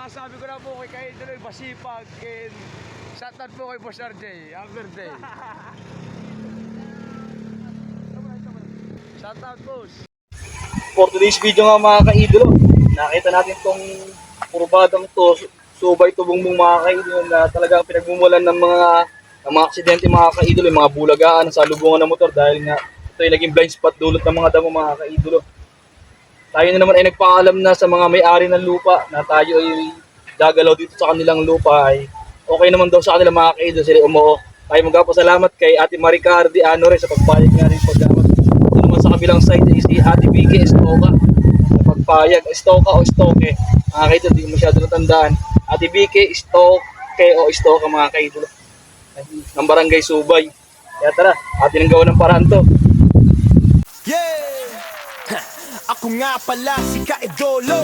Sabi ko na po kay Kaidoloy, masipag. And shoutout po kay Boss RJ. Happy birthday. Shoutout, boss. For today's video nga mga kaidolo, nakita natin tong kurbadang to, subay tubong mong mga kaidolo na talagang pinagmumulan ng mga aksidente mga kaidolo, yung mga bulagaan sa lubungan ng motor dahil nga ito ay naging blind spot dulot ng mga damo mga kaidolo. Tayo na naman ay nagpaalam na sa mga may-ari ng lupa na tayo ay gagalaw dito sa kanilang lupa ay okay naman daw sa kanila mga kaidolo, sila umuo. Tayo magpapasalamat kay Ate Maricar de Anore sa pagpayag nga rin pagdamat. Sa kabilang side ay si Ate Vicky Estoca na pagpayag. Estoca o Estoque, mga kaidolo, hindi masyado natandaan. Ate Vicky Estoque o Estoca mga kaidolo ng Barangay Subay. Kaya tara, atin ang gawa ng paraan to. Yeah! Ako nga pala si Kaidolo,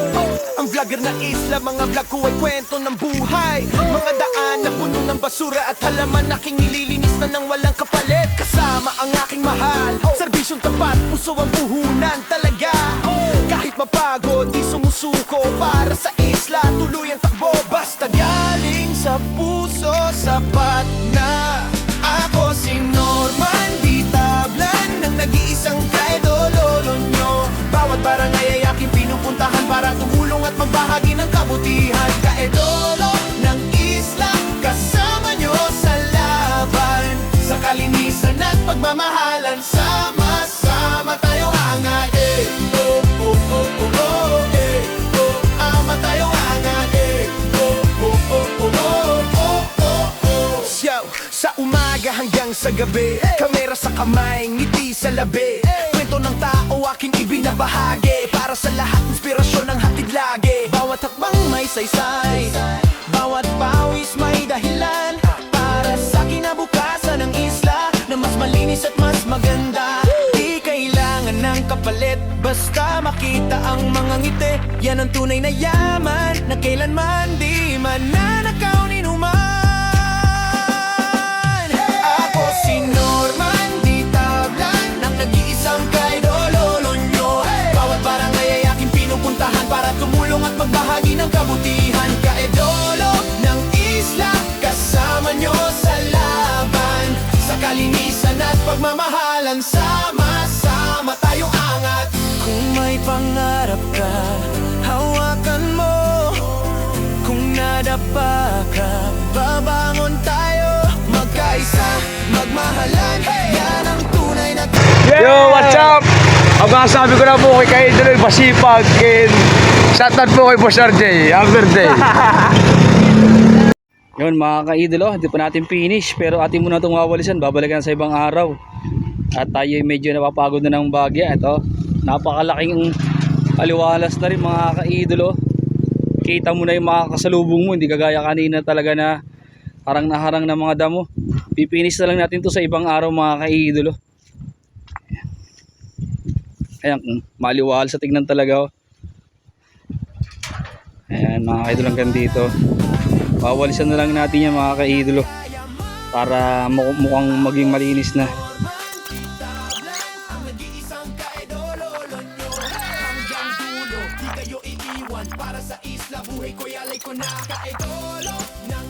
ang vlogger ng isla. Mga vlog ko ay kwento ng buhay, mga daan na puno ng basura at halaman, aking nililinis na ng walang kapalit. Kasama ang aking mahal, serbisyong tapat, puso ang puhunan talaga. Kahit mapagod, di sumusuko para sa isla, tuloy ang takbo. Basta galing sa puso, sapat na. Ako si Norman, di tablan ng nag-iisang Kaidolo nyo. Bawat barangay ay aking pinupuntahan para tumulong at magbahagi ng kabutihan. Kaidolo ng isla, kasama nyo sa laban, sa kalinisan at pagmamahalan. Sama-sama tayo angat, eh. Oh, oh, oh, oh, oh, eh. Oh, ama tayo angat, eh. Oh, oh, oh, oh, oh, oh, oh, oh. Yo, sa umaga hanggang sa gabi, kamera sa kamay, ngiti sa labi. Kwento ng tao aking ibinabahagi, para sa lahat inspirasyon ng hatid lagi. Bawat hakbang may saysay, bawat pawis may dahilan, para sa kinabukasan ng isla na mas malinis at mas maganda. Di kailangan ng kapalit, basta makita ang mga ngiti. Yan ang tunay na yaman, na kailanman di mananakaw ni numan. Ako si Norman, di tablan ng nag-iisang Kaidolo nyo. Bawat barangay ay aking pinupuntahan para tumulong at magbahagi ng kabutihan. Kaidolo ng isla, kasama nyo sa laban, sa kalinisan at pagmamahalan. Sama-sama tayong angat. Kung may pangarap ka, hawakan mo. Kung nadapa ka, babangon tayo. Magkaisa, magmahalan, yan ang tunay na Yo, what's up? Sabi ko na po kay Kaidoloy, masipag. And shoutout po kay Boss RJ. Happy birthday. Yun mga kaidolo, hindi pa natin finish, pero atin muna itong wawalisan, babalikan sa ibang araw. At tayo medyo napapagod na ng bagya. Ito, napakalaking aliwalas na rin mga kaidolo. Kita mo na yung mga kasalubong mo, hindi kagaya kanina talaga na parang naharang na mga damo. Pipinish na lang natin to sa ibang araw mga kaidolo. Ayan, maliwal sa tignan talaga. Oh. Ayan mga kaidolo, hanggang dito. Wawalisan na lang natin yan mga kaidolo para mukhang maging malinis na. Para sa isla, buhay ko yalay ko na Kaidolo ng